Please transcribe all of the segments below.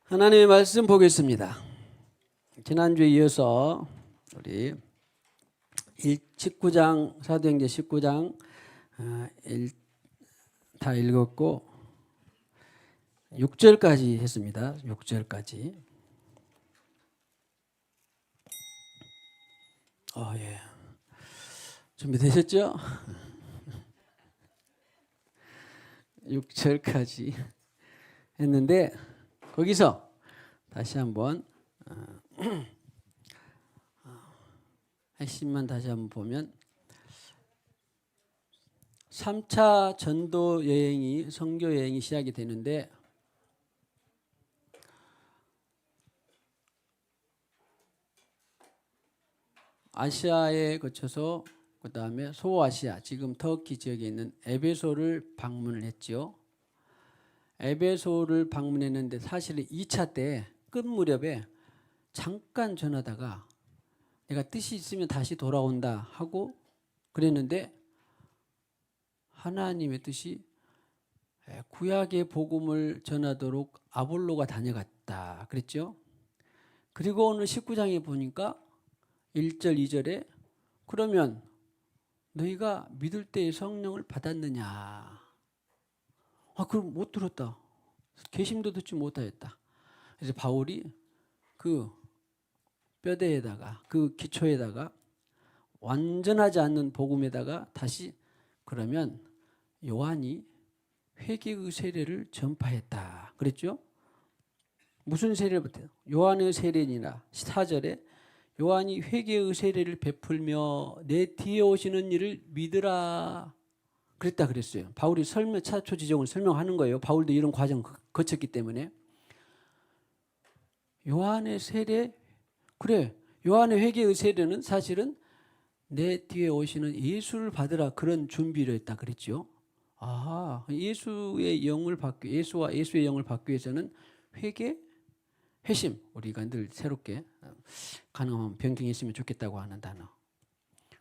하나님의 말씀 보겠습니다. 지난주에 이어서 우리 19장 사도행전 19장 다 읽었고 6절까지 했습니다. 6절까지. 예. 준비되셨죠? 6절까지 했는데 거기서 다시 한번 핵심만 다시 한번 보면 3차 전도 여행이 선교 여행이 시작이 되는데 아시아에 거쳐서 그 다음에 소아시아 지금 터키 지역에 있는 에베소를 방문을 했죠. 에베소를 방문했는데 사실은 2차 때 끝 무렵에 잠깐 전하다가 내가 뜻이 있으면 다시 돌아온다 하고 그랬는데 하나님의 뜻이 구약의 복음을 전하도록 아볼로가 다녀갔다 그랬죠. 그리고 오늘 19장에 보니까 1절 2절에 그러면 너희가 믿을 때에 성령을 받았느냐. 그럼 못 들었다. 개심도 듣지 못하였다. 그래서 바울이 그 뼈대에다가 그 기초에다가 완전하지 않는 복음에다가 다시 그러면 요한이 회개의 세례를 전파했다. 그랬죠? 무슨 세례부터? 요한의 세례니라 4절에 요한이 회개의 세례를 베풀며 내 뒤에 오시는 이를 믿으라. 그랬다 그랬어요. 바울이 차초 지정을 설명하는 거예요. 바울도 이런 과정을 거쳤기 때문에. 요한의 세례, 그래. 요한의 회개의 세례는 사실은 내 뒤에 오시는 예수를 받으라 그런 준비를 했다 그랬죠. 예수의 영을 받기, 예수의 영을 받기 위해서는 회개, 회심, 우리가 늘 새롭게 가능하면 변경했으면 좋겠다고 하는 단어.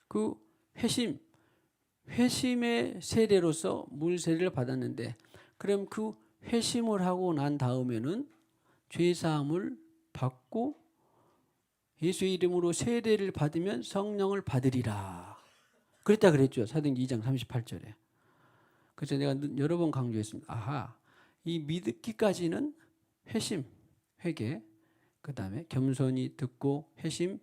그 회심의 세례로서 물 세례를 받았는데 그럼 그 회심을 하고 난 다음에는 죄 사함을 받고 예수의 이름으로 세례를 받으면 성령을 받으리라. 그랬다 그랬죠. 사도행전 2장 38절에. 그래서 내가 여러 번 강조했습니다. 이 믿기까지는 회심, 회개, 그 다음에 겸손히 듣고 회심,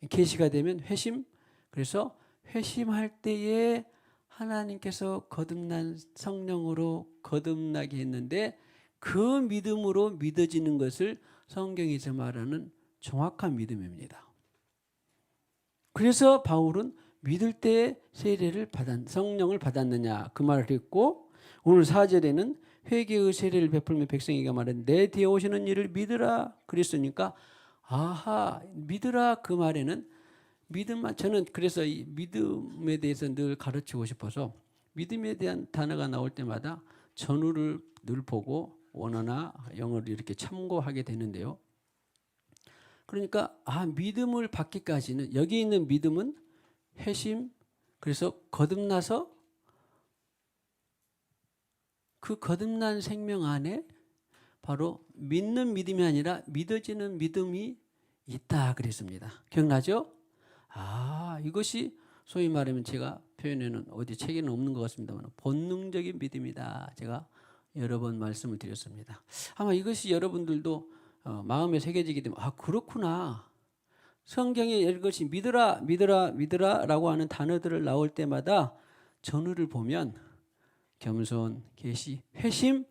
계시가 되면 회심. 그래서 회심할 때에 하나님께서 거듭난 성령으로 거듭나게 했는데 그 믿음으로 믿어지는 것을 성경에서 말하는 정확한 믿음입니다. 그래서 바울은 믿을 때에 세례를 성령을 받았느냐 그 말을 했고 오늘 4절에는 회개의 세례를 베풀며 백성에게 말은 내 뒤에 오시는 이를 믿으라 그랬으니까 믿으라 그 말에는 믿음만 저는 그래서 이 믿음에 대해서 늘 가르치고 싶어서 믿음에 대한 단어가 나올 때마다 전후를 늘 보고 원어나 영어를 이렇게 참고하게 되는데요. 그러니까 믿음을 받기까지는 여기 있는 믿음은 회심 그래서 거듭나서 그 거듭난 생명 안에 바로 믿는 믿음이 아니라 믿어지는 믿음이 있다 그랬습니다. 기억나죠? 이것이 소위 말하면 제가 표현에는 어디 책에는 없는 것 같습니다만 본능적인 믿음이다. 제가 여러 번 말씀을 드렸습니다. 아마 이것이 여러분들도 마음에 새겨지게 되면 그렇구나. 성경에 이것이 믿으라 믿으라 믿으라 라고 하는 단어들을 나올 때마다 전후를 보면 겸손, 계시, 회심,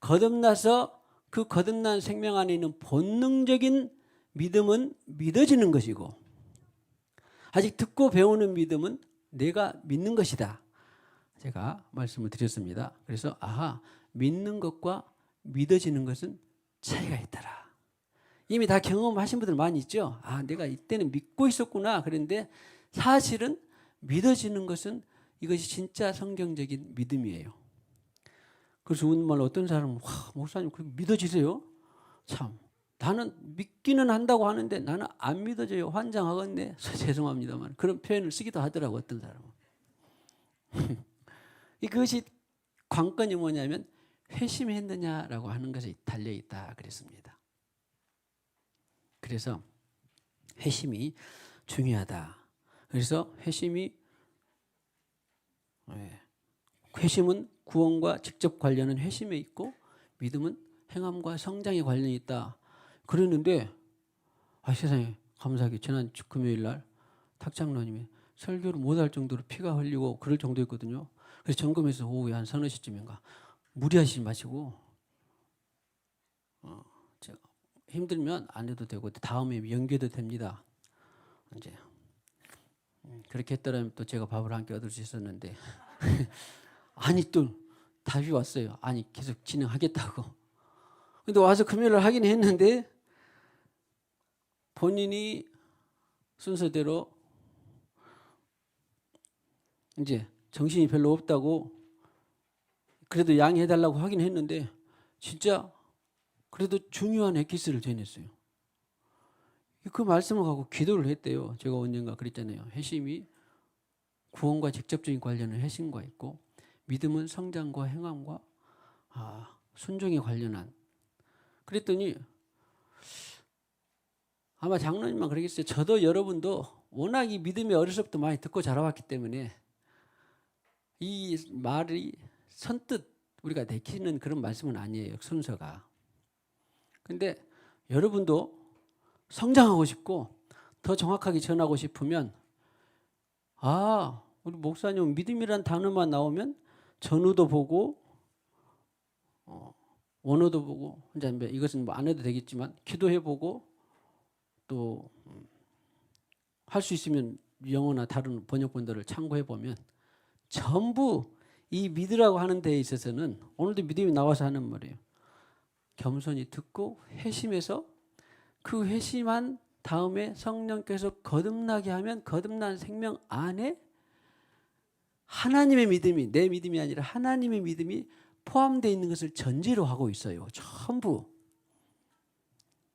거듭나서 그 거듭난 생명 안에 있는 본능적인 믿음은 믿어지는 것이고 아직 듣고 배우는 믿음은 내가 믿는 것이다. 제가 말씀을 드렸습니다. 그래서 믿는 것과 믿어지는 것은 차이가 있더라. 이미 다 경험하신 분들 많이 있죠. 내가 이때는 믿고 있었구나. 그런데 사실은 믿어지는 것은 이것이 진짜 성경적인 믿음이에요. 그래서 정말 어떤 사람은 목사님 그렇게 믿어지세요? 참 나는 믿기는 한다고 하는데 나는 안 믿어져요. 환장하겠네. 죄송합니다만 그런 표현을 쓰기도 하더라고 어떤 사람은. 이것이 관건이 뭐냐면 회심했느냐라고 하는 것에 달려 있다 그랬습니다. 그래서 회심이 중요하다. 그래서 회심은 구원과 직접 관련은 회심에 있고 믿음은 행함과 성장에 관련이 있다. 그랬는데 세상에 감사하게 지난 금요일 날 탁장로님이 설교를 못할 정도로 피가 흘리고 그럴 정도였거든요. 그래서 점검해서 오후에 한 서너 시쯤인가 무리하시지 마시고 제가 힘들면 안 해도 되고 다음에 연계도 됩니다. 이제 그렇게 했더라면 또 제가 밥을 함께 얻을 수 있었는데 아니 또 답이 왔어요. 아니 계속 진행하겠다고. 근데 와서 금요일을 하긴 했는데 본인이 순서대로 이제 정신이 별로 없다고 그래도 양해해달라고 하긴 했는데 진짜 그래도 중요한 엑기스를 전했어요. 그 말씀을 갖고 기도를 했대요. 제가 언젠가 그랬잖아요. 회심이 구원과 직접적인 관련은 회심과 있고 믿음은 성장과 행함과 순종에 관련한. 그랬더니 아마 장로님만 그러겠어요. 저도 여러분도 워낙 이 믿음이 어렸을 때부터 많이 듣고 자라왔기 때문에 이 말이 선뜻 우리가 내키는 그런 말씀은 아니에요. 순서가. 근데 여러분도 성장하고 싶고 더 정확하게 전하고 싶으면 우리 목사님 믿음이란 단어만 나오면 전후도 보고 원어도 보고 이것은 뭐 안 해도 되겠지만 기도해보고 또 할 수 있으면 영어나 다른 번역본들을 참고해보면 전부 이 믿으라고 하는 데에 있어서는 오늘도 믿음이 나와서 하는 말이에요. 겸손히 듣고 회심해서 그 회심한 다음에 성령께서 거듭나게 하면 거듭난 생명 안에 하나님의 믿음이 내 믿음이 아니라 하나님의 믿음이 포함되어 있는 것을 전제로 하고 있어요. 전부.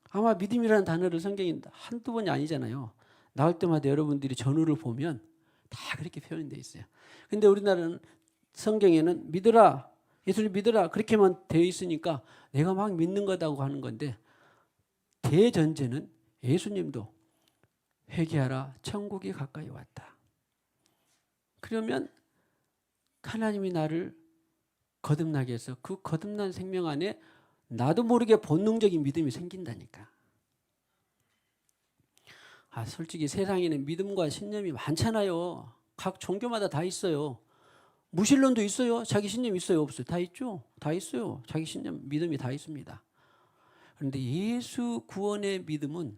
아마 믿음이라는 단어를 성경에 한두 번이 아니잖아요. 나올 때마다 여러분들이 전후를 보면 다 그렇게 표현되어 있어요. 근데 우리나라는 성경에는 믿으라, 예수를 믿으라 그렇게만 되어 있으니까 내가 막 믿는 거다고 하는 건데 대전제는 예수님도 회개하라 천국이 가까이 왔다. 그러면 하나님이 나를 거듭나게 해서 그 거듭난 생명 안에 나도 모르게 본능적인 믿음이 생긴다니까. 솔직히 세상에는 믿음과 신념이 많잖아요. 각 종교마다 다 있어요. 무신론도 있어요. 자기 신념 있어요? 없어요? 다 있죠? 다 있어요. 자기 신념, 믿음이 다 있습니다. 그런데 예수 구원의 믿음은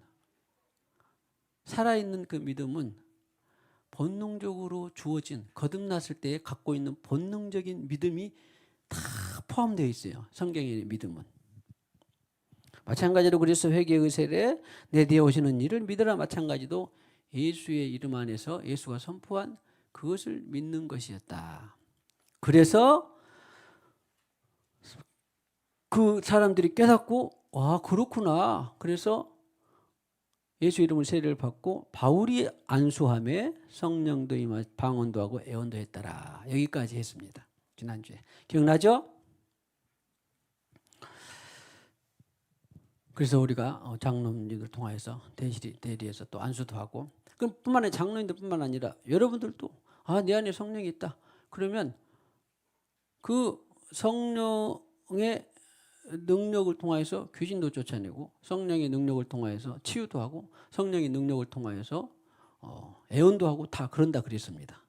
살아있는 그 믿음은 본능적으로 주어진 거듭났을 때 갖고 있는 본능적인 믿음이 다 포함되어 있어요. 성경의 믿음은. 마찬가지로 그래서 회개의 세례 내 뒤에 오시는 이를 믿으라 마찬가지도 예수의 이름 안에서 예수가 선포한 그것을 믿는 것이었다. 그래서 그 사람들이 깨닫고 그렇구나. 그래서 예수 이름을 세례를 받고 바울이 안수함에 성령도 임하 방언도 하고 애언도 했더라. 여기까지 했습니다. 지난주에. 기억나죠? 그래서 우리가 장로님들 통해서 대리해서 또 안수도 하고 뿐만 아니라 장로님들뿐만 아니라 여러분들도 내 안에 성령이 있다. 그러면 그 성령의 능력을 통하여서 귀신도 쫓아내고 성령의 능력을 통하여서 치유도 하고 성령의 능력을 통하여서 애언도 하고 다 그런다 그랬습니다.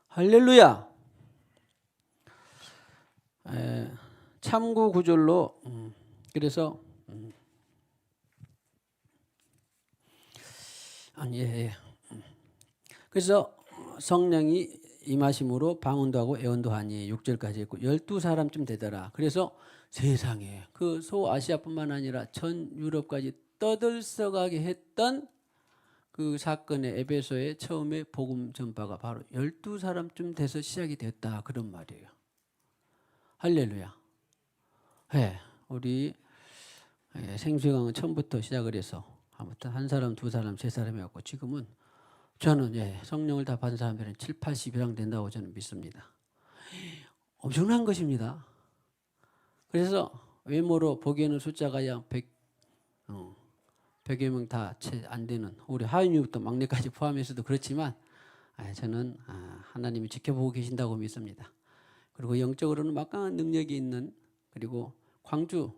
할렐루야. 참고 구절로 그래서 그래서 성령이 임하심으로 방언도 하고 애언도 하니 6절까지 했고 12사람쯤 되더라. 그래서 세상에 그 소아시아뿐만 아니라 전 유럽까지 떠들썩하게 했던 그 사건의 에베소의 처음에 복음 전파가 바로 12사람쯤 돼서 시작이 됐다. 그런 말이에요. 할렐루야. 우리 생수강은 처음부터 시작을 해서 아무튼 한 사람, 두 사람, 세 사람 해갖고 지금은 저는 성령을 다 받은 사람들은 7, 80이상 된다고 저는 믿습니다. 엄청난 것입니다. 그래서 외모로 보기에는 숫자가 약 100여 명 다 채 안 되는 우리 하윤이부터 막내까지 포함해서도 그렇지만 저는 하나님이 지켜보고 계신다고 믿습니다. 그리고 영적으로는 막강한 능력이 있는, 그리고 광주,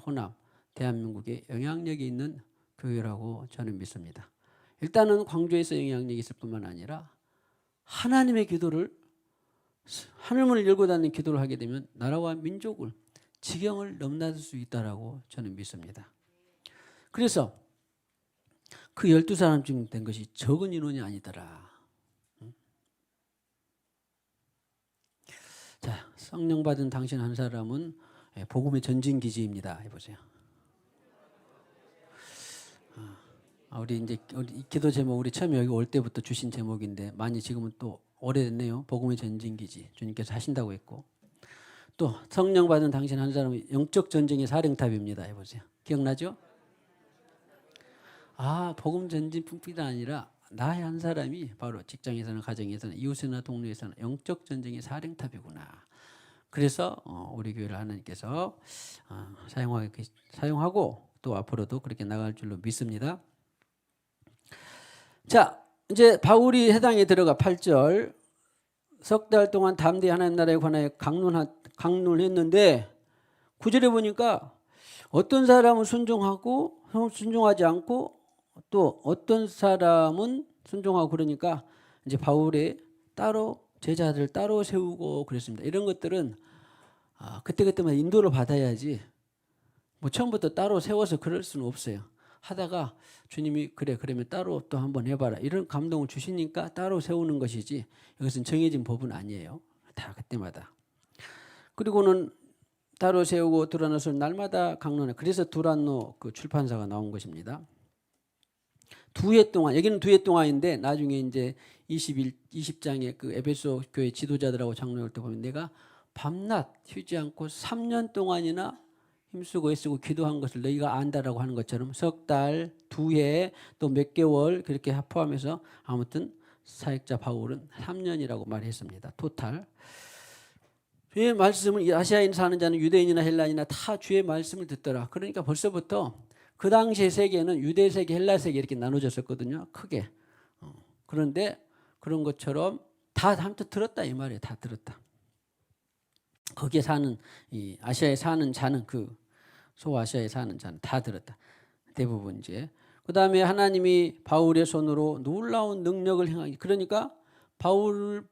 호남, 대한민국에 영향력이 있는 교회라고 저는 믿습니다. 일단은 광주에서 영향력이 있을 뿐만 아니라 하나님의 기도를, 하늘문을 열고 닫는 기도를 하게 되면 나라와 민족을, 지경을 넘나들 수 있다라고 저는 믿습니다. 그래서 그 12사람 중 된 것이 적은 인원이 아니더라. 자, 성령 받은 당신 한 사람은 복음의 전진기지입니다. 해보세요. 우리 이제 기도 제목, 우리 처음에 여기 올 때부터 주신 제목인데 많이 지금은 또 오래됐네요. 복음의 전진기지. 주님께서 하신다고 했고, 또 성령 받은 당신 한 사람은 영적 전쟁의 사령탑입니다. 해보세요. 기억나죠? 복음 전진뿐만 아니라 나의 한 사람이 바로 직장에서는, 가정에서는, 이웃이나 동료에서는 영적 전쟁의 사령탑이구나. 그래서 우리 교회를 하나님께서 사용하고 또 앞으로도 그렇게 나갈 줄로 믿습니다. 자, 이제 바울이 해당에 들어가 8절, 석 달 동안 담대히 하나님 나라에 관하여 강론했는데 9절에 보니까 어떤 사람은 순종하지 않고 또 어떤 사람은 순종하고, 그러니까 이제 바울의 따로 제자들 따로 세우고 그랬습니다. 이런 것들은 그때그때마다 인도를 받아야지 뭐 처음부터 따로 세워서 그럴 수는 없어요. 하다가 주님이 그러면 따로 또 한번 해봐라, 이런 감동을 주시니까 따로 세우는 것이지, 이것은 정해진 법은 아니에요. 다 그때마다. 그리고는 따로 세우고 두란노서 날마다 강론해. 그래서 두란노 그 출판사가 나온 것입니다. 2해 동안, 여기는 2해 동안인데 나중에 이제 20장의 그 에베소 교회 지도자들하고 장로할 때 보면 내가 밤낮 쉬지 않고 3년 동안이나 힘쓰고 애쓰고 기도한 것을 너희가 안다라고 하는 것처럼 석 달, 2해, 또 몇 개월 그렇게 포함해서 아무튼 사역자 바울은 3년이라고 말했습니다. 토탈. 주의 말씀을, 아시아인 사는 자는 유대인이나 헬라인이나 다 주의 말씀을 듣더라. 그러니까 벌써부터 그 당시의 세계는 유대 세계, 헬라 세계 이렇게 나눠졌었거든요. 크게. 그런데 그런 것처럼 다 한테 들었다 이 말이에요. 다 들었다. 거기에 사는 이 아시아에 사는 자는, 그 소아시아에 사는 자는 다 들었다. 대부분 이제. 그다음에 하나님이 바울의 손으로 놀라운 능력을 행하기. 그러니까 바울,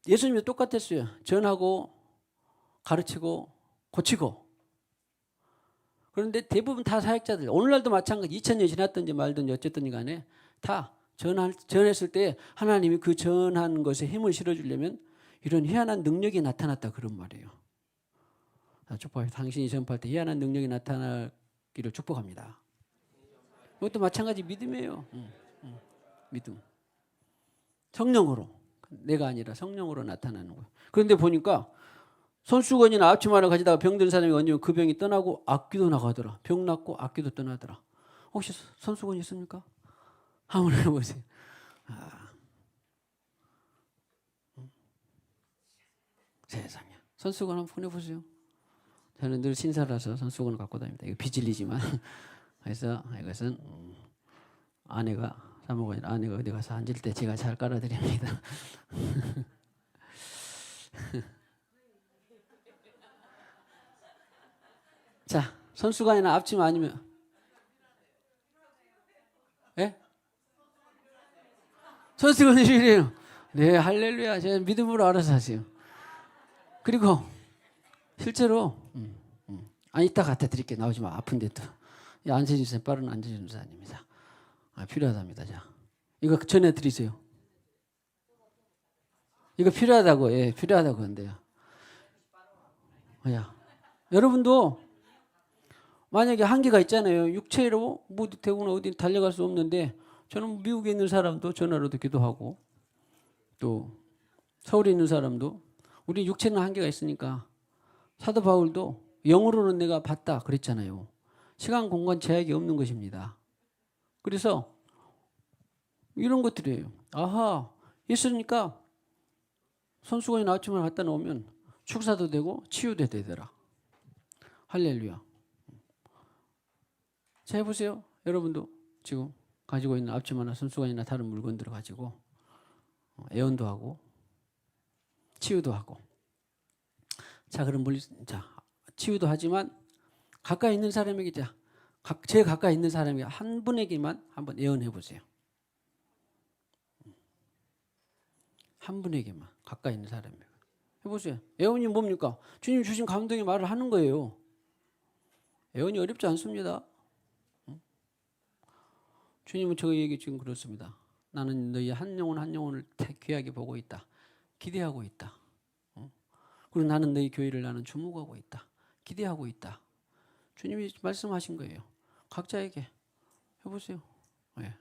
예수님이 똑같았어요. 전하고 가르치고 고치고. 그런데 대부분 다 사역자들, 오늘날도 마찬가지, 2000년 지났든지 말든지 어쨌든 간에 다 전했을 때 하나님이 그 전한 것에 힘을 실어주려면 이런 희한한 능력이 나타났다, 그런 말이에요. 축복합니다. 당신이 전파할 때 희한한 능력이 나타나기를 축복합니다. 이것도 마찬가지 믿음이에요. 믿음. 성령으로, 내가 아니라 성령으로 나타나는 거예요. 그런데 보니까 손수건이나 앞치마를 가지다가 병든 사람이 얹으면 그 병이 떠나고 악귀도 나가더라. 병 낫고 악귀도 떠나더라. 혹시 손수건 있습니까? 한번 해보세요. 세상에. 손수건 한번 보내보세요. 저는 늘 신사라서 손수건을 갖고 다닙니다. 이거 비질리지만. 그래서 이것은 아내가, 사모가 아니라 아내가 어디 가서 앉을 때 제가 잘 깔아드립니다. 자, 손수건이나 앞치마 아니면, 예? 손수건이 필요해요. 네, 할렐루야. 제가 믿음으로 알아서 하세요. 그리고 실제로 이따 갖다 드릴게요. 나오지 마. 아픈데 또. 안세준 선생님, 빠른 안세준 선생님입니다. 필요하답니다. 자, 이거 전해드리세요. 이거 필요하다고, 예, 필요하다고 한대요. 여러분도 만약에 한계가 있잖아요. 육체로 뭐 대구나 어디 달려갈 수 없는데, 저는 미국에 있는 사람도 전화로도 기도하고, 또 서울에 있는 사람도, 우리 육체는 한계가 있으니까 사도 바울도 영으로는 내가 봤다 그랬잖아요. 시간 공간 제약이 없는 것입니다. 그래서 이런 것들이에요. 있으니까 손수건이나 앞치마를 갖다 놓으면 축사도 되고 치유도 되더라. 할렐루야. 자, 해보세요. 여러분도 지금 가지고 있는 앞치마나 손수건이나 다른 물건들을 가지고 애원도 하고 치유도 하고. 자, 그럼 치유도 하지만 가까이 있는 사람에게, 제일 가까이 있는 사람에게 한 분에게만 한번 애원해 보세요. 한 분에게만, 가까이 있는 사람에게 해보세요. 애원이 뭡니까? 주님 주신 감동의 말을 하는 거예요. 애원이 어렵지 않습니다. 주님은 저에게 지금 그렇습니다. 나는 너희 한 영혼 한 영혼을 귀하게 보고 있다. 기대하고 있다. 그리고 나는 너희 교회를 나는 주목하고 있다. 기대하고 있다. 주님이 말씀하신 거예요. 각자에게 해보세요. 네.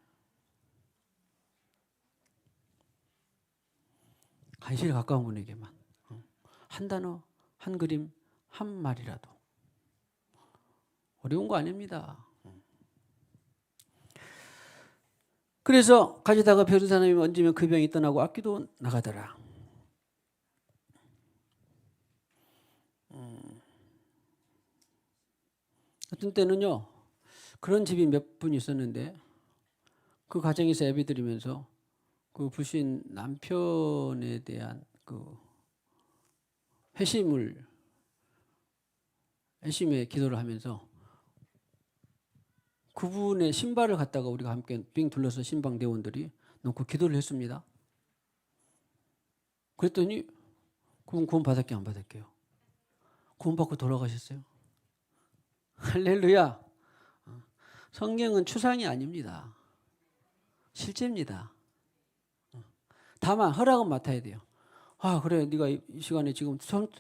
간신히 가까운 분에게만 한 단어, 한 그림, 한 말이라도. 어려운 거 아닙니다. 그래서 가지다가 배운 사람이 얹으면 그 병이 떠나고 악기도 나가더라. 어떤 때는요, 그런 집이 몇 분 있었는데 그 가정에서 예배 드리면서 그 부신 남편에 대한 그 회심의 기도를 하면서 그분의 신발을 갖다가 우리가 함께 빙 둘러서 신방 대원들이 놓고 기도를 했습니다. 그랬더니 그분 구원 받았게 안 받았게요? 구원 받고 돌아가셨어요. 할렐루야. 성경은 추상이 아닙니다. 실제입니다. 다만 허락은 맡아야 돼요. 아, 그래, 네가 이 시간에 지금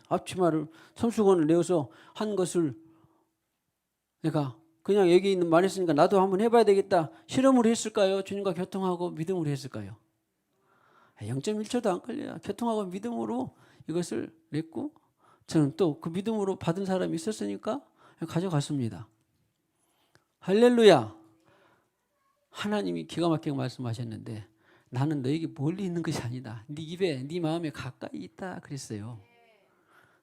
앞치마를 손수건을 내어서 한 것을 내가 그냥 여기 있는 말 했으니까 나도 한번 해봐야 되겠다. 실험으로 했을까요? 주님과 교통하고 믿음으로 했을까요? 0.1초도 안 걸려요. 교통하고 믿음으로 이것을 냈고 저는 또 그 믿음으로 받은 사람이 있었으니까 가져갔습니다. 할렐루야. 하나님이 기가 막히게 말씀하셨는데 나는 너에게 멀리 있는 것이 아니다. 네 입에, 네 마음에 가까이 있다 그랬어요.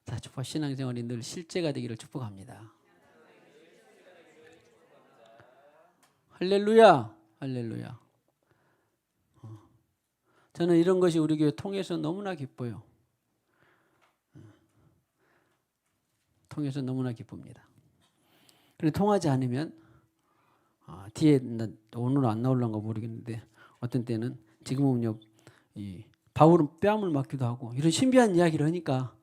자, 축복 신앙생활이 늘 실제가 되기를 축복합니다. 할렐루야, 할렐루야. 저는 이런 것이 우리 교회 통해서 너무나 기뻐요. 통해서 너무나 기쁩니다. 그런데 통하지 않으면 뒤에 오늘 안 나올란가 모르겠는데 어떤 때는 지금은요, 이 바울은 뺨을 맞기도 하고 이런 신비한 이야기를 하니까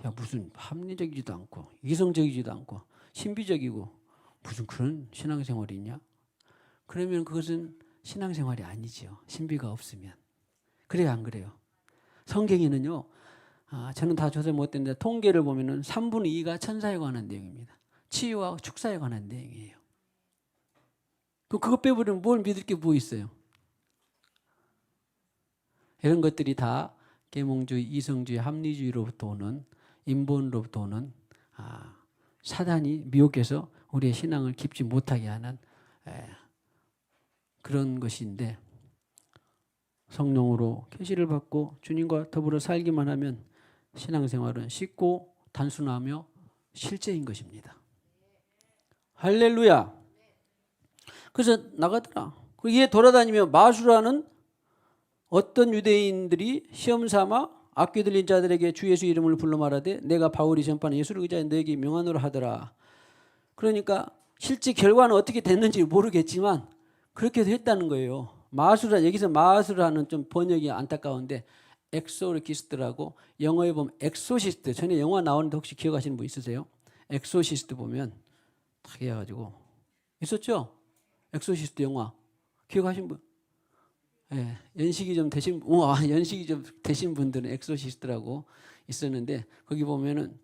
야, 무슨 합리적이지도 않고 이성적이지도 않고 신비적이고 무슨 그런 신앙생활이 있냐? 그러면 그것은 신앙생활이 아니지요. 신비가 없으면. 그래요, 안 그래요? 성경에는요, 저는 다 조사 못했는데 통계를 보면은 3분의 2가 천사에 관한 내용입니다. 치유와 축사에 관한 내용이에요. 그거 빼버리면 뭘 믿을 게 뭐 있어요? 이런 것들이 다 계몽주의, 이성주의, 합리주의로부터 오는 인본으로부터 오는 사단이 미혹해서 우리의 신앙을 깊지 못하게 하는 그런 것인데 성령으로 계시를 받고 주님과 더불어 살기만 하면 신앙생활은 쉽고 단순하며 실제인 것입니다. 할렐루야. 그래서 나가더라. 이에 돌아다니며 마술하는 어떤 유대인들이 시험 삼아 악귀 들린 자들에게 주 예수 이름을 불러 말하되 내가 바울이 전파하는 예수를 의지하여 너에게 명하노라 하더라. 그러니까 실제 결과는 어떻게 됐는지 모르겠지만 그렇게도 했다는 거예요. 마술하, 여기서 마술하는 좀 번역이 안타까운데 엑소르키스트라고 영어에 보면 엑소시스트, 전에 영화 나오는데 혹시 기억하시는 분 있으세요? 엑소시스트 보면 딱 해가지고 있었죠? 엑소시스트 영화 기억하신 분? 예, 연식이 좀 되신 분들은 엑소시스트라고 있었는데 거기 보면은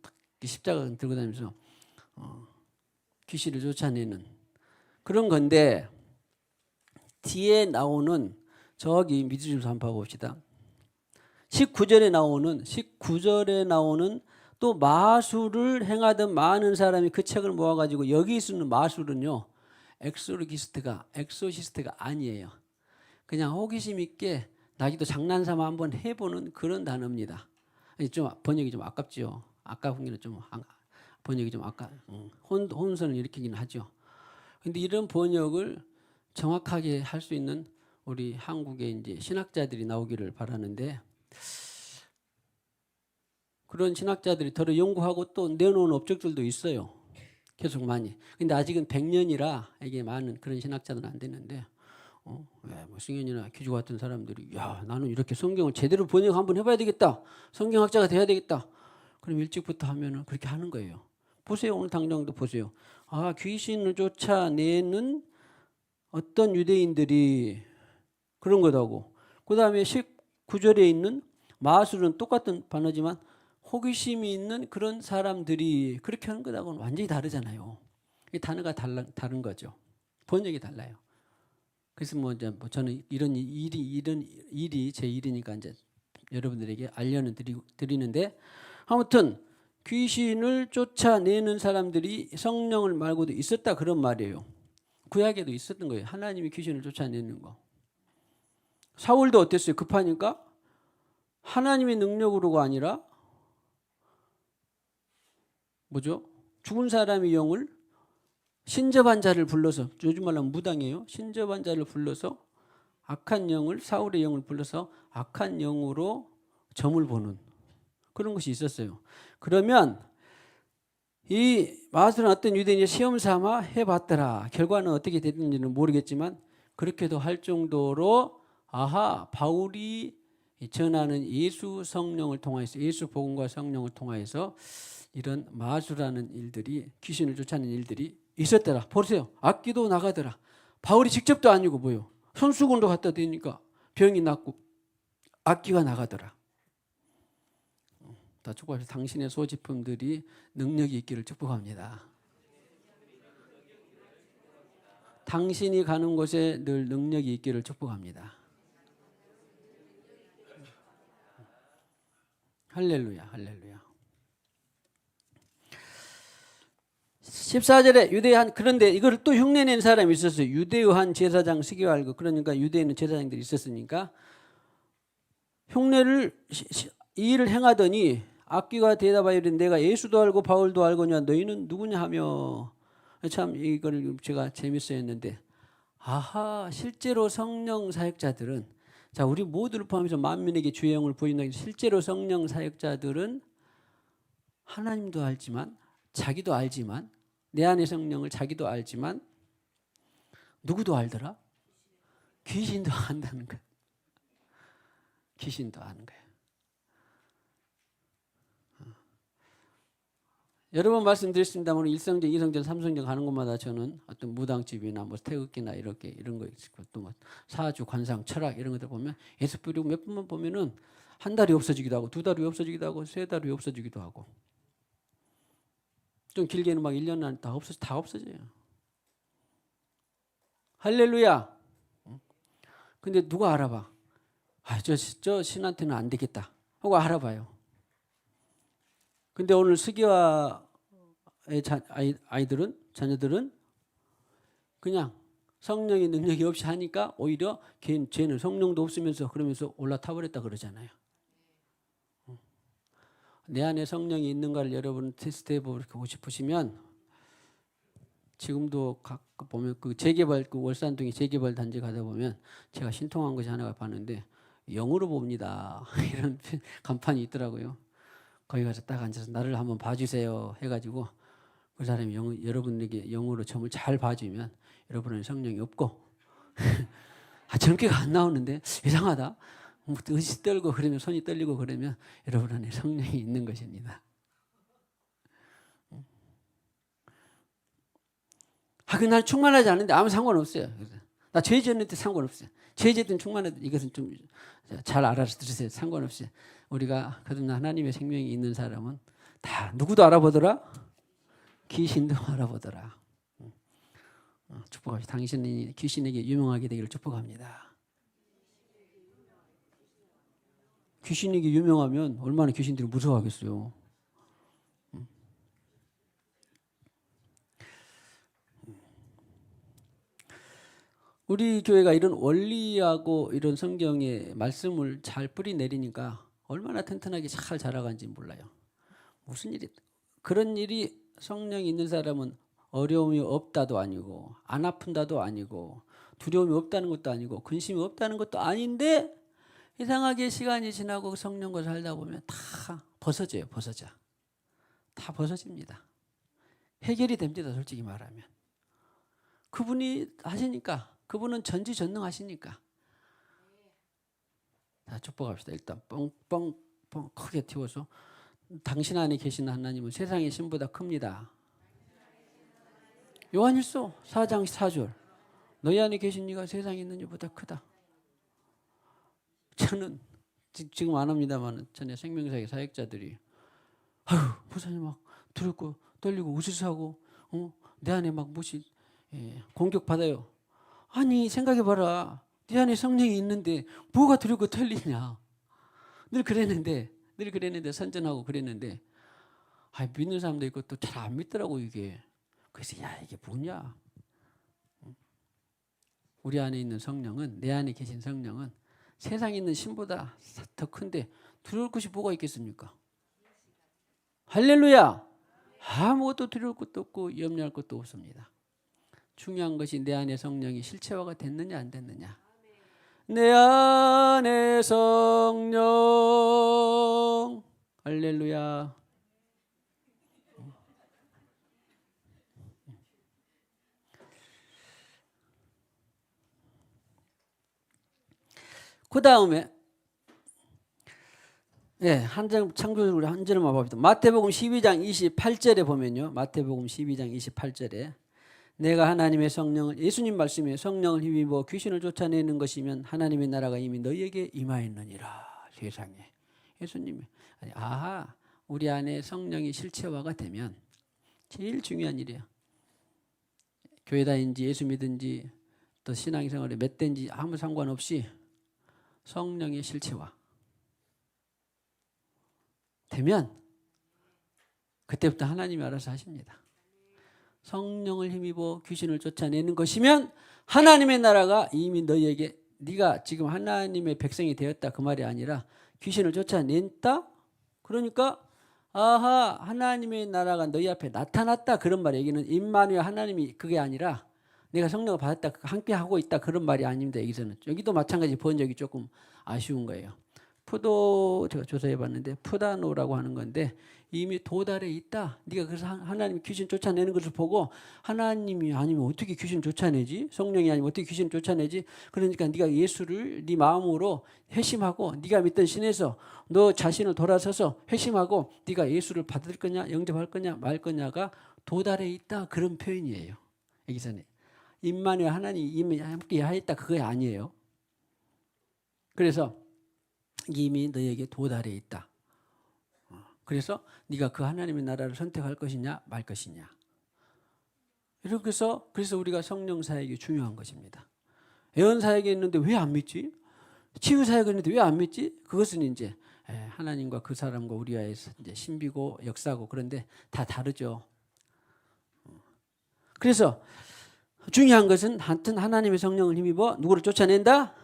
십자가 들고 다니면서 귀신을 쫓아내는 그런 건데 뒤에 나오는 저기 밑을 좀 한번 봐봅시다. 19절에 나오는 또 마술을 행하던 많은 사람이 그 책을 모아가지고 여기 쓰는 마술은요 엑소시스트가 아니에요. 그냥 호기심 있게 나기도 장난삼아 한번 해보는 그런 단어입니다. 좀 번역이 좀 아깝죠. 아까운 게는 좀 번역이 좀 아까 혼선을 일으키긴 하죠. 근데 이런 번역을 정확하게 할 수 있는 우리 한국의 이제 신학자들이 나오기를 바라는데, 그런 신학자들이 더러 연구하고 또 내놓은 업적들도 있어요. 계속 많이. 근데 아직은 100년이라 이게 많은 그런 신학자들은 안 되는데, 뭐 승현이나 기주 같은 사람들이 야, 나는 이렇게 성경을 제대로 번역 한번 해봐야 되겠다. 성경학자가 돼야 되겠다. 그럼 일찍부터 하면은 그렇게 하는 거예요. 보세요. 오늘 당장도 보세요. 아, 귀신을 쫓아내는 어떤 유대인들이 그런 거다고. 그 다음에 19절에 있는 마술은 똑같은 단어지만 호기심이 있는 그런 사람들이 그렇게 하는 거하고는 완전히 다르잖아요. 이 단어가 다른 거죠. 번역이 달라요. 그래서 뭐 이제 저는 이런 일이 제 일이니까 이제 여러분들에게 알려는 드리는데, 아무튼 귀신을 쫓아내는 사람들이 성령을 말고도 있었다 그런 말이에요. 구약에도 있었던 거예요. 하나님이 귀신을 쫓아내는 거. 사울도 어땠어요? 급하니까 하나님의 능력으로가 아니라 뭐죠? 죽은 사람의 영을 신접한 자를 불러서, 요즘 말로 하면 무당이에요. 신접한 자를 불러서 악한 영을, 사울의 영을 불러서 악한 영으로 점을 보는 그런 것이 있었어요. 그러면 이 마술은 어떤 유대인이 시험 삼아 해봤더라. 결과는 어떻게 됐는지는 모르겠지만 그렇게도 할 정도로 아하, 바울이 전하는 예수 성령을 통하여서, 예수 복음과 성령을 통하여서 이런 마술하는 일들이, 귀신을 쫓아내는 일들이 있었더라. 보세요. 악기도 나가더라. 바울이 직접도 아니고 뭐요? 손수건도 갖다 대니까 병이 낫고 악기가 나가더라. 다 축복합니다. 당신의 소지품들이 능력이 있기를 축복합니다. 당신이 가는 곳에 늘 능력이 있기를 축복합니다. 할렐루야, 할렐루야. 14절에 유대한, 그런데 이걸 또 흉내낸 사람이 있었어요. 유대한 제사장 스게왈고, 그러니까 유대에는 제사장들이 있었으니까 흉내를 이 일을 행하더니 악귀가 대답하여 이르되 내가 예수도 알고 바울도 알거냐 너희는 누구냐 하며, 참 이걸 제가 재밌어 했는데, 아하, 실제로 성령 사역자들은, 자, 우리 모두를 포함해서 만민에게 주의 영을 보인다. 실제로 성령 사역자들은 하나님도 알지만, 자기도 알지만, 내 안의 성령을 자기도 알지만 누구도 알더라? 귀신도 안다는 거예요. 귀신도 아는 거예요. 여러 번 말씀드렸습니다만 일성전, 이성전, 삼성전 가는 곳마다 저는 어떤 무당집이나 뭐 태극기나 이렇게 이런 거 있고 또 뭐 사주, 관상, 철학 이런 것들 보면 예수 뿌리고 몇 번만 보면은 한 달이 없어지기도 하고 두 달이 없어지기도 하고 세 달이 없어지기도 하고 좀 길게는 막 1년 안에 다 없어져요. 할렐루야. 근데 누가 알아봐? 아, 저 신한테는 안 되겠다 하고 알아봐요. 근데 오늘 스기와의 아이들은, 자녀들은 그냥 성령의 능력이 없이 하니까 오히려 쟤는 성령도 없으면서 그러면서 올라타 버렸다 그러잖아요. 내 안에 성령이 있는가를 여러분 테스트해 보고 싶으시면 지금도 가끔 보면 그 재개발, 그 월산동에 재개발 단지 가다 보면 제가 신통한 것이 하나가 봤는데 영으로 봅니다. 이런 간판이 있더라고요. 거기 가서 딱 앉아서 나를 한번 봐주세요 해가지고 그 사람이 여러분에게 영으로 점을 잘 봐주면 여러분은 성령이 없고 아, 저렇게가 안 나오는데 이상하다. 의지 떨고 그러면 손이 떨리고 그러면 여러분 안에 성령이 있는 것입니다. 아, 그날 충만하지 않은데 아무 상관없어요. 나 죄 지었는데 상관없어요. 죄 지었든 충만해도 이것은 좀 잘 알아서 들으세요. 상관없어요. 우리가 그러나 하나님의 생명이 있는 사람은 다 누구도 알아보더라? 귀신도 알아보더라. 축복합니다. 당신이 귀신에게 유명하게 되기를 축복합니다. 귀신에게 유명하면 얼마나 귀신들이 무서워하겠어요. 우리 교회가 이런 원리하고 이런 성경의 말씀을 잘 뿌리 내리니까 얼마나 튼튼하게 잘 자라간지 몰라요. 무슨 일이, 그런 일이 성령이 있는 사람은 어려움이 없다도 아니고 안 아픈다도 아니고 두려움이 없다는 것도 아니고 근심이 없다는 것도 아닌데 이상하게 시간이 지나고 성령과 살다 보면 다 벗어져요. 다 벗어집니다. 해결이 됩니다. 솔직히 말하면. 그분이 하시니까, 그분은 전지전능하시니까. 자, 축복합시다. 일단 뻥뻥 크게 튀워서 당신 안에 계신 하나님은 세상의 신보다 큽니다. 요한일서 4장 4절. 너희 안에 계신 이가 세상에 있는 이보다 크다. 저는 지금 안 합니다만 전에 생명사의 사역자들이 아유 목사님 막 두렵고 떨리고 우스스하고 내 안에 막 무엇이 공격받아요. 아니 생각해봐라. 네 안에 성령이 있는데 뭐가 두렵고 떨리냐. 늘 그랬는데 선전하고 그랬는데 믿는 사람도 있고 또 잘 안 믿더라고 이게. 그래서 야 이게 뭐냐. 우리 안에 있는 성령은 내 안에 계신 성령은 세상에 있는 신보다 더 큰데 두려울 것이 뭐가 있겠습니까? 할렐루야. 아무것도 두려울 것도 없고 염려할 것도 없습니다. 중요한 것이 내 안에 성령이 실체화가 됐느냐 안 됐느냐. 내 안에 성령 할렐루야. 그 다음에 한장 창조적으로 한 절만 봅시다. 마태복음 12장 28절에 보면요. 마태복음 12장 28절에 내가 하나님의 성령을 예수님 말씀에 성령을 힘입어 귀신을 쫓아내는 것이면 하나님의 나라가 이미 너희에게 임하였느니라. 세상에. 예수님이 우리 안에 성령이 실체화가 되면 제일 중요한 일이에요. 교회 다니는지 예수 믿든지 또 신앙생활에 몇 대인지 아무 상관없이 성령의 실체화 되면 그때부터 하나님이 알아서 하십니다. 성령을 힘입어 귀신을 쫓아내는 것이면 하나님의 나라가 이미 너희에게 네가 지금 하나님의 백성이 되었다 그 말이 아니라 귀신을 쫓아냈다. 그러니까 하나님의 나라가 너희 앞에 나타났다 그런 말이에요. 여기는 임마누엘 하나님이 그게 아니라 내가 성령을 받았다 함께 하고 있다 그런 말이 아닙니다. 여기도 마찬가지 번역이 조금 아쉬운 거예요. 제가 조사해 봤는데 푸다노라고 하는 건데 이미 도달해 있다. 네가 그래서 하나님이 귀신 쫓아내는 것을 보고 하나님이 아니면 어떻게 귀신 쫓아내지? 성령이 아니면 어떻게 귀신 쫓아내지? 그러니까 네가 예수를 네 마음으로 회심하고 네가 믿던 신에서 너 자신을 돌아서서 회심하고 네가 예수를 받을 거냐 영접할 거냐 말 거냐가 도달해 있다 그런 표현이에요. 여기서는 임마누엘 하나님이 이미 함께 하였다 그거 아니에요. 그래서 이미 너에게 도달해 있다. 그래서 네가 그 하나님의 나라를 선택할 것이냐 말 것이냐. 이렇게 해서 그래서 우리가 성령 사역이 중요한 것입니다. 예언 사역이 있는데 왜 안 믿지? 치유 사역이 있는데 왜 안 믿지? 그것은 이제 하나님과 그 사람과 우리와의 이제 신비고 역사고 그런데 다 다르죠. 그래서 중요한 것은 하여튼 하나님의 성령을 힘입어 누구를 쫓아낸다?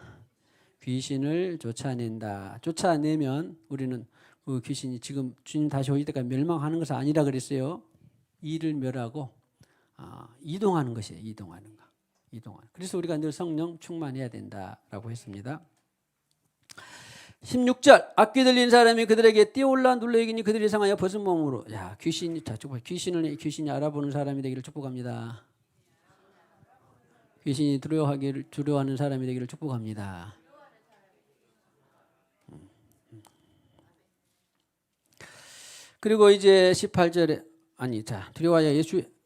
귀신을 쫓아낸다. 쫓아내면 우리는 그 귀신이 지금 주님 다시 오실 때까지 멸망하는 것은 아니라 그랬어요. 이를 멸하고 이동하는 것이에요. 이동하는 거. 그래서 우리가 늘 성령 충만해야 된다라고 했습니다. 16절 악귀 들린 사람이 그들에게 뛰어올라 눌러 이기니 그들이 상하여 벗은 몸으로 귀신이 알아보는 사람이 되기를 축복합니다. 귀신이 두려워하는 사람이 되기를 축복합니다. 그리고 이제 18절에 두려워하여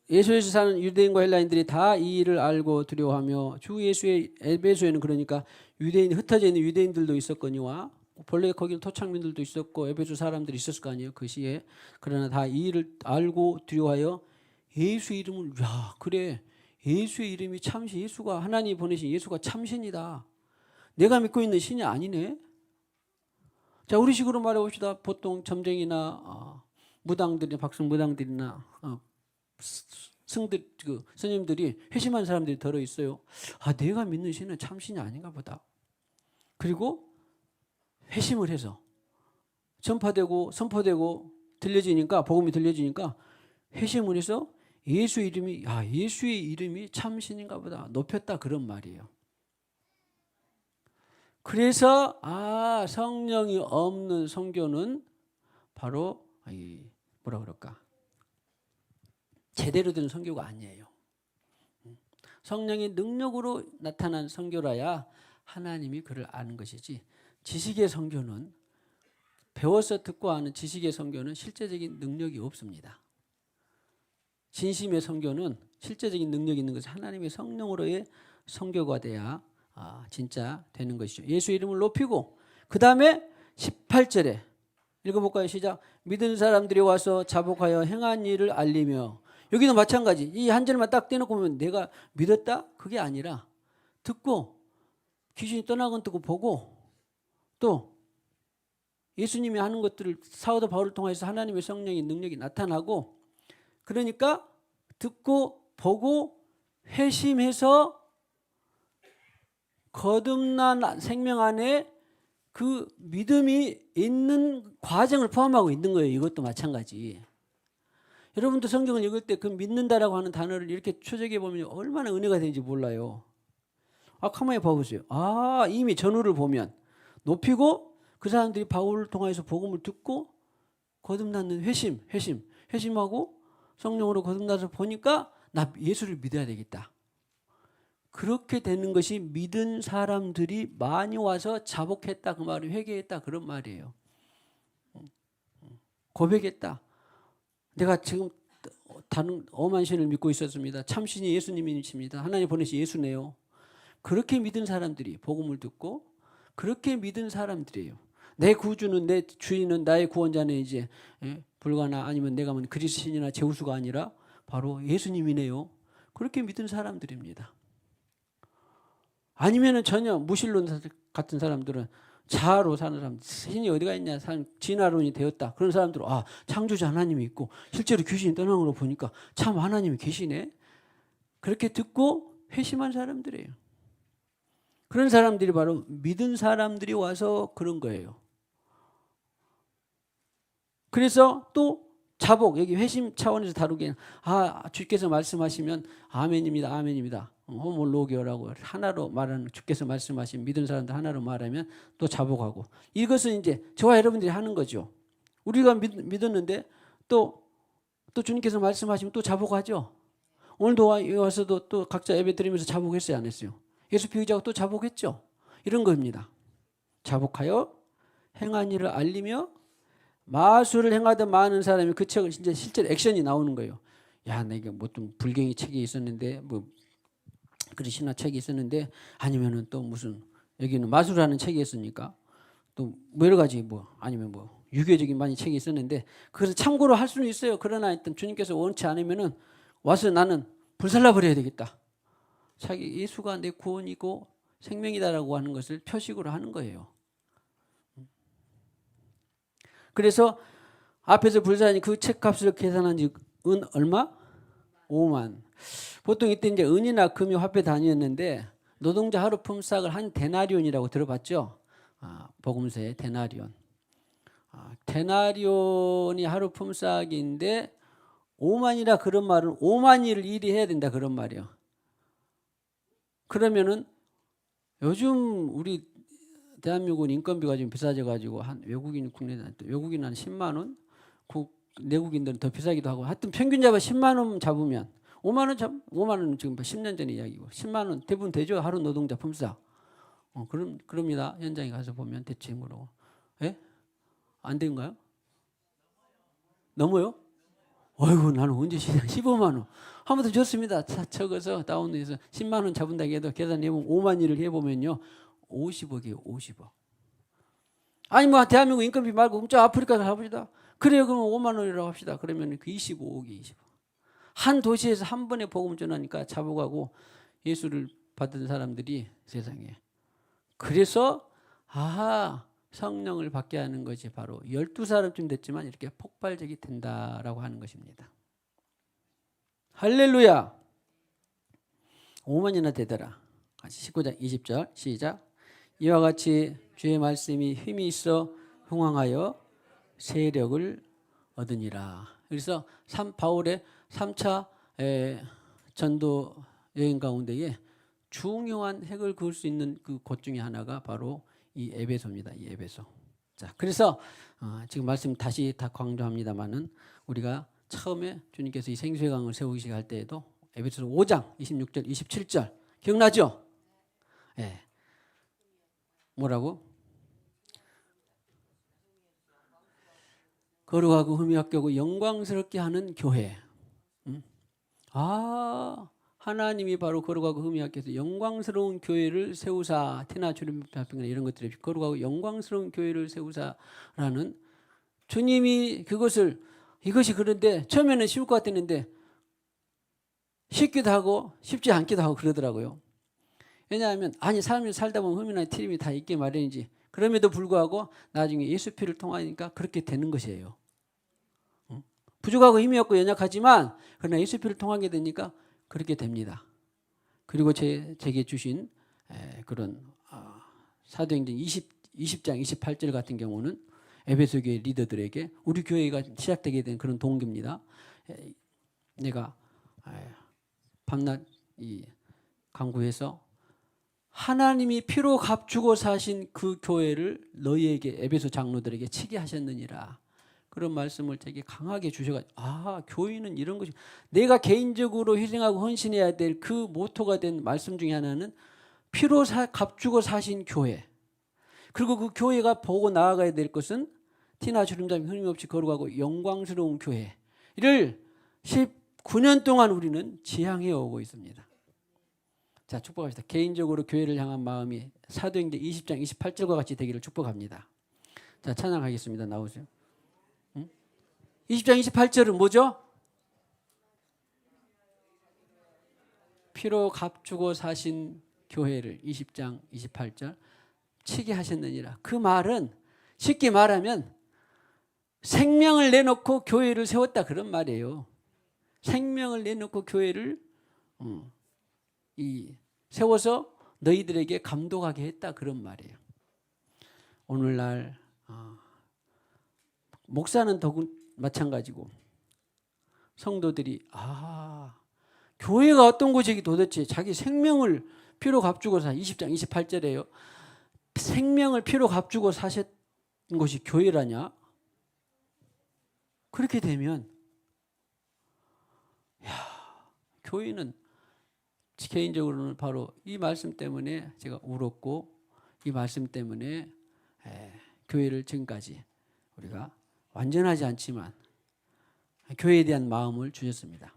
예수에서 사는 유대인과 헬라인들이 다 이 일을 알고 두려워하며 주 예수의 에베소에는 그러니까 유대인이 흩어져 있는 유대인들도 있었거니와 본래 거기는 토착민들도 있었고 에베소 사람들이 있었을 거 아니에요. 그 시에. 그러나 다 이 일을 알고 두려워하여 예수의 이름을 그래 예수의 이름이 참신 예수가 하나님이 보내신 예수가 참신이다. 내가 믿고 있는 신이 아니네. 자 우리 식으로 말해봅시다. 보통 점쟁이나 무당들이나 박승무당들이나 스님들이 회심한 사람들이 들어 있어요. 내가 믿는 신은 참신이 아닌가 보다. 그리고 회심을 해서 전파되고 선포되고 복음이 들려지니까 회심을 해서 예수 이름이 예수의 이름이 참 신인가 보다 높였다 그런 말이에요. 그래서 성령이 없는 선교는 바로 뭐라 그럴까? 제대로 된 선교가 아니에요. 성령의 능력으로 나타난 선교라야 하나님이 그를 아는 것이지, 지식의 선교는, 배워서 듣고 아는 지식의 선교는 실제적인 능력이 없습니다. 진심의 선교는 실제적인 능력이 있는 것이 하나님의 성령으로의 선교가 돼야 진짜 되는 것이죠. 예수 이름을 높이고, 그 다음에 18절에 읽어볼까요? 시작. 믿은 사람들이 와서 자복하여 행한 일을 알리며. 여기도 마찬가지. 이 한 절만 딱 떼놓고 보면 내가 믿었다? 그게 아니라 듣고 귀신이 떠나건 듣고 보고, 또 예수님이 하는 것들을 사도 바울을 통해서 하나님의 성령의 능력이 나타나고, 그러니까 듣고 보고 회심해서 거듭난 생명 안에 그 믿음이 있는 과정을 포함하고 있는 거예요. 이것도 마찬가지. 여러분도 성경을 읽을 때 그 믿는다라고 하는 단어를 이렇게 추적해 보면 얼마나 은혜가 되는지 몰라요. 가만히 봐보세요. 이미 전후를 보면 높이고, 그 사람들이 바울을 통해서 복음을 듣고 거듭나는 회심하고 성령으로 거듭나서 보니까 나 예수를 믿어야 되겠다. 그렇게 되는 것이 믿은 사람들이 많이 와서 자복했다 그 말이, 회개했다 그런 말이에요. 고백했다. 내가 지금 다른 엄한 신을 믿고 있었습니다. 참신이 예수님이십니다. 하나님 보내신 예수네요. 그렇게 믿은 사람들이 복음을 듣고 그렇게 믿은 사람들이에요. 내 구주는, 내 주인은, 나의 구원자는 이제 불가나 아니면 내가 뭐 그리스 신이나 제우스가 아니라 바로 예수님이네요. 그렇게 믿은 사람들입니다. 아니면은 전혀 무신론 같은 사람들은, 자아로 사는 사람, 신이 어디가 있냐, 진화론이 되었다. 그런 사람들은 창조자 하나님이 있고 실제로 귀신이 떠나는 걸 보니까 참 하나님이 계시네. 그렇게 듣고 회심한 사람들이에요. 그런 사람들이 바로 믿은 사람들이 와서 그런 거예요. 그래서 또 자복, 여기 회심 차원에서 다루기에는 주께서 말씀하시면 아멘입니다. 아멘입니다. 호몰로기오라고 하나로 말하는, 주께서 말씀하신 믿은 사람들 하나로 말하면 또 자복하고. 이것은 이제 저와 여러분들이 하는 거죠. 우리가 믿었는데 또 주님께서 말씀하시면 또 자복하죠. 오늘도 와서도 또 각자 예배 드리면서 자복했어요, 안 했어요? 예수 피의자고 또 자복했죠. 이런 겁니다. 자복하여 행한 일을 알리며 마술을 행하던 많은 사람이, 그 책을 이제 실제로 액션이 나오는 거예요. 내가 뭐 좀 불경이 책이 있었는데, 뭐 그리스나 책이 있었는데, 아니면은 또 무슨 여기는 마술하는 책이 있으니까 또 여러 가지 아니면 유교적인 많이 책이 있었는데, 그래서 참고로 할 수는 있어요. 그러나 일단 주님께서 원치 않으면은 와서 나는 불살라 버려야 되겠다. 자기 예수가 내 구원이고 생명이다라고 하는 것을 표식으로 하는 거예요. 그래서 앞에서 불사님 그 책값을 계산한 지 은 얼마? 5만. 보통 이때 이제 은이나 금이 화폐 단위였는데, 노동자 하루 품삯을 한 데나리온이라고 들어봤죠? 복음서의 데나리온. 데나리온이 하루 품삯인데 5만이라 그런 말은 5만 일이 해야 된다 그런 말이에요. 그러면은 요즘 우리 대한민국은 인건비가 좀 비싸져 가지고 한 외국인은 10만 원, 내국인들은 더 비싸기도 하고, 하여튼 평균 잡아 10만 원 잡으면 5만 원은 지금 10년 전의 이야기고 10만 원 대부분 되죠. 하루 노동자 품삯. 그럽니다. 현장에 가서 보면 대충으로. 안 된가요? 넘어요? 어이구, 나는 언제 15만 원. 한 번 더 줬습니다. 적어서 다운해서 10만 원 잡은다고 해도 계산해보면 5만 일을 해보면요, 50억이에요. 50억. 아니 대한민국 인건비 말고 저 아프리카 가봅시다. 그래요. 그러면 5만 원이라고 합시다. 그러면 그 25억이 25억. 한 도시에서 한 번에 복음 전하니까 자복하고 예수를 받은 사람들이 세상에. 그래서 성령을 받게 하는 것이 바로 12사람쯤 됐지만 이렇게 폭발적이 된다라고 하는 것입니다. 할렐루야. 5만이나 되더라. 19장 20절 시작. 이와 같이 주의 말씀이 힘이 있어 흥황하여 세력을 얻으니라. 그래서 바울의 3차 전도 여행 가운데에 중요한 핵을 그을 수 있는 그 곳 중에 하나가 바로 이 에베소입니다. 이 에베소. 자, 그래서 지금 말씀 다시 다 강조합니다만은 우리가 처음에 주님께서 이 생수의 강을 세우시게 할 때에도 에베소서 5장 26절 27절 기억나죠? 예. 뭐라고? 거룩하고 흠이 없고 영광스럽게 하는 교회. 하나님이 바로 거룩하고 흠이 없게서 영광스러운 교회를 세우사. 티나 주름 앞에 이런 것들이 거룩하고 영광스러운 교회를 세우사라는 주님이 이것이 그런데 처음에는 쉬울 것 같았는데 쉽기도 하고 쉽지 않기도 하고 그러더라고요. 왜냐하면 사람이 살다 보면 흠이나 티림이 다 있게 마련이지. 그럼에도 불구하고 나중에 예수 피를 통하니까 그렇게 되는 것이에요. 부족하고 힘이 없고 연약하지만 그러나 예수 피를 통하게 되니까 그렇게 됩니다. 그리고 제게 주신 그런 사도행전 20장 28절 같은 경우는 에베소 교회 리더들에게 우리 교회가 시작되게 된 그런 동기입니다. 내가 밤낮 강구해서 하나님이 피로 값주고 사신 그 교회를 너희에게 에베소 장로들에게 치게 하셨느니라. 그런 말씀을 되게 강하게 주셔가지고 교회는 이런 것이 내가 개인적으로 희생하고 헌신해야 될 그 모토가 된 말씀 중에 하나는 피로 값주고 사신 교회. 그리고 그 교회가 보고 나아가야 될 것은 티나 주름잡이 흐름없이 거룩하고 영광스러운 교회를 19년 동안 우리는 지향해 오고 있습니다. 자, 축복합시다. 개인적으로 교회를 향한 마음이 사도행전 20장 28절과 같이 되기를 축복합니다. 자, 찬양하겠습니다. 나오세요. 20장 28절은 뭐죠? 피로 값주고 사신 교회를 20장 28절 치게 하셨느니라. 그 말은 쉽게 말하면 생명을 내놓고 교회를 세웠다 그런 말이에요. 생명을 내놓고 교회를 세워서 너희들에게 감독하게 했다 그런 말이에요. 오늘날 목사는 더군 마찬가지고 성도들이 교회가 어떤 곳이기 도대체 자기 생명을 피로 값주고 20장 28절에요. 생명을 피로 값주고 사셨던 곳이 교회라냐? 그렇게 되면 교회는 개인적으로는 바로 이 말씀 때문에 제가 울었고 이 말씀 때문에 교회를 지금까지 우리가 완전하지 않지만 교회에 대한 마음을 주셨습니다.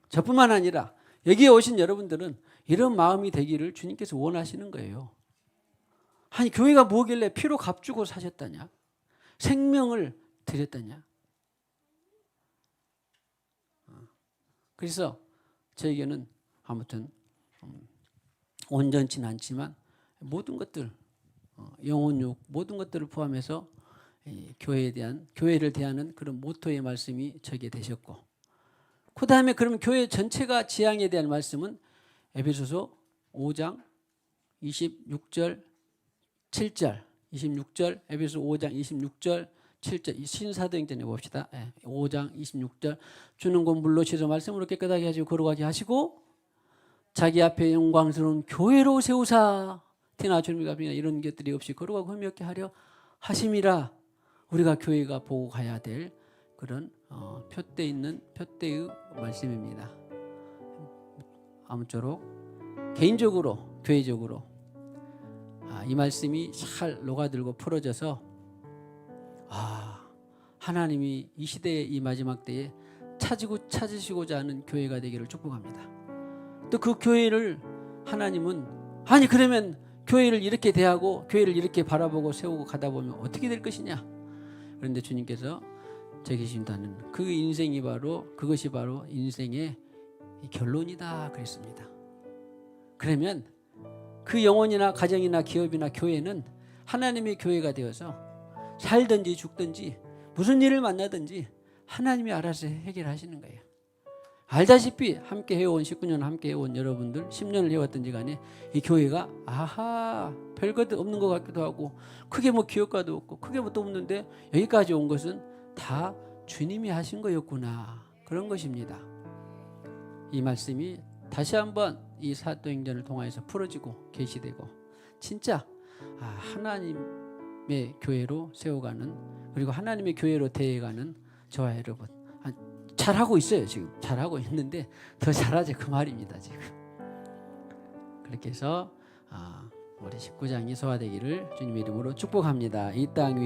저뿐만 아니라 여기에 오신 여러분들은 이런 마음이 되기를 주님께서 원하시는 거예요. 아니 교회가 뭐길래 피로 값주고 사셨다냐? 생명을 드렸다냐? 그래서 저에게는 아무튼 온전치는 않지만 모든 것들 영혼욕 모든 것들을 포함해서 교회를 대하는 그런 모토의 말씀이 저에게 되셨고 그 다음에 그러면 교회 전체가 지향에 대한 말씀은 에베소서 5장 26절 7절 26절 에베소 5장 26절 7절 신사도행전에 봅시다. 5장 26절 주는 곧 물로 씻어 말씀으로 깨끗하게 하시고 거룩하게 하시고 자기 앞에 영광스러운 교회로 세우사 티나 주름이나 이런 것들이 없이 거룩하고 흠이 없게 하려 하심이라. 우리가 교회가 보고 가야 될 그런 표대 있는 표대의 말씀입니다. 아무쪼록 개인적으로 교회적으로 이 말씀이 잘 녹아들고 풀어져서 하나님이 이 시대의 이 마지막 때에 찾으시고자 하는 교회가 되기를 축복합니다. 또 그 교회를 하나님은 그러면 교회를 이렇게 대하고 교회를 이렇게 바라보고 세우고 가다 보면 어떻게 될 것이냐. 그런데 주님께서 제게 주신다는 그 인생이 그것이 바로 인생의 결론이다 그랬습니다. 그러면 그 영혼이나 가정이나 기업이나 교회는 하나님의 교회가 되어서 살든지 죽든지 무슨 일을 만나든지 하나님이 알아서 해결하시는 거예요. 알다시피 함께 해온 19년 함께 해온 여러분들 10년을 해왔든지 간에 이 교회가 별것 없는 것 같기도 하고 크게 기업가도 없고 크게 또 없는데 여기까지 온 것은 다 주님이 하신 거였구나. 그런 것입니다. 이 말씀이 다시 한번 이 사도행전을 통해서 풀어지고 계시되고 진짜 하나님의 교회로 세워가는, 그리고 하나님의 교회로 대해가는 저와 여러분 잘하고 있어요. 지금 잘하고 있는데 더 잘하지 그 말입니다. 지금 그렇게 해서 우리 19장이 소화되기를 주님의 이름으로 축복합니다. 이 땅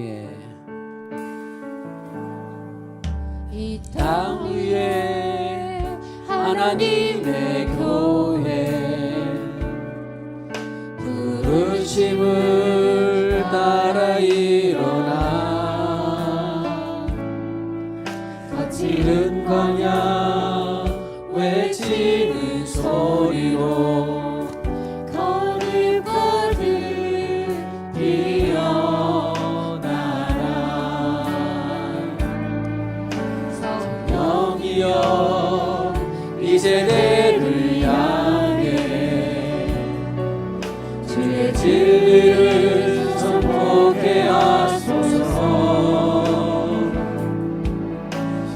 위에 하나님의 교회 부르심을 따라 일어나 갇히는 광야 외치는 소리로 이 세대를 향해 주의 진리를 선포케 하소서.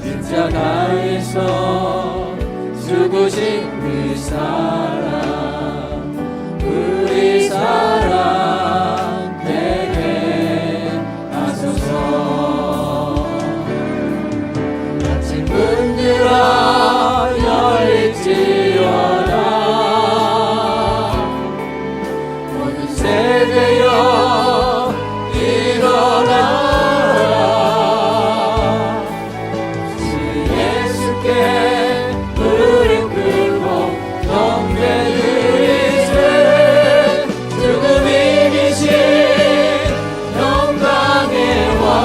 십자가에서 죽으신 그 사랑, 우리 사랑 되게 하소서. 갇힌 문들아 모든 세대여 일어나라. 주 예수께 무릎 꿇고 경배 드리세. 죽음 이기신 영광의 왕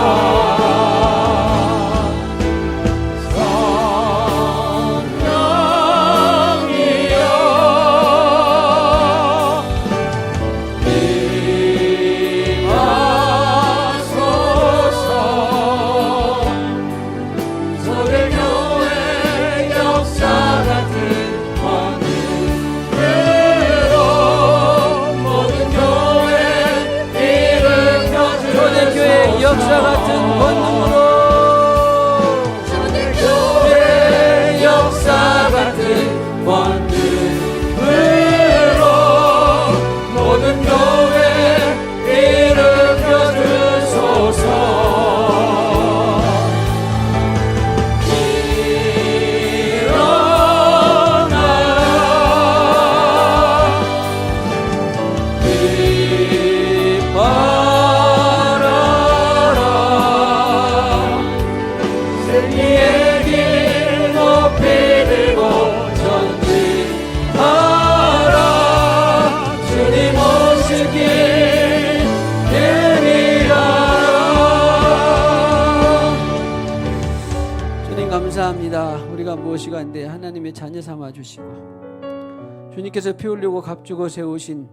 감사합니다. 우리가 무엇이가 한데 하나님의 자녀 삼아 주시고 주님께서 피 흘리고 값주고 세우신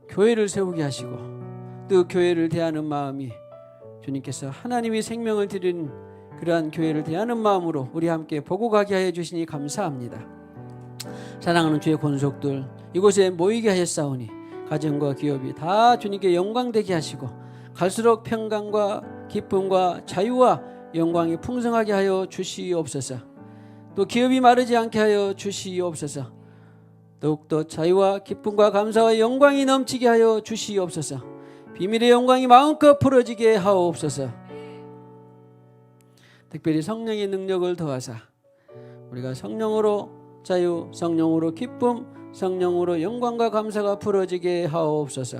교회를 세우게 하시고 또 교회를 대하는 마음이 주님께서 하나님이 생명을 드린 그러한 교회를 대하는 마음으로 우리 함께 보고 가게 하여 주시니 감사합니다. 사랑하는 주의 권속들 이곳에 모이게 하셨사오니 가정과 기업이 다 주님께 영광되게 하시고 갈수록 평강과 기쁨과 자유와 영광이 풍성하게 하여 주시옵소서. 또 기업이 마르지 않게 하여 주시옵소서. 더욱더 자유와 기쁨과 감사와 영광이 넘치게 하여 주시옵소서. 비밀의 영광이 마음껏 풀어지게 하옵소서. 특별히 성령의 능력을 더하사 우리가 성령으로 자유, 성령으로 기쁨, 성령으로 영광과 감사가 풀어지게 하옵소서.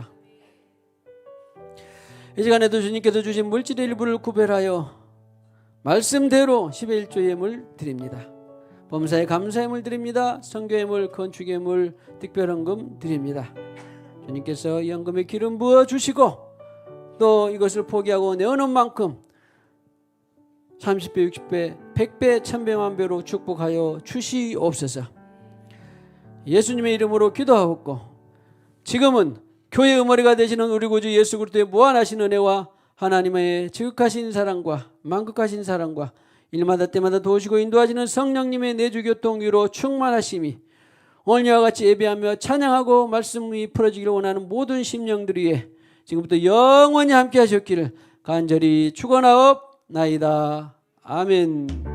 이 시간에도 주님께서 주신 물질의 일부를 구별하여 말씀대로 11조 예물 드립니다. 범사에 감사 예물 드립니다. 선교 예물, 건축 예물, 특별헌금 드립니다. 주님께서 연금에 기름 부어 주시고 또 이것을 포기하고 내어놓은 만큼 30배, 60배, 100배, 1000배만 배로 축복하여 주시옵소서. 예수님의 이름으로 기도하옵고 지금은 교회의 머리가 되시는 우리 구주 예수 그리스도의 무한하신 은혜와 하나님의 지극하신 사랑과 만극하신 사랑과 일마다 때마다 도우시고 인도하시는 성령님의 내주교통 위로 충만하심이 오늘과 같이 예배하며 찬양하고 말씀이 풀어지기를 원하는 모든 심령들 위에 지금부터 영원히 함께 하셨기를 간절히 축원하옵나이다. 아멘.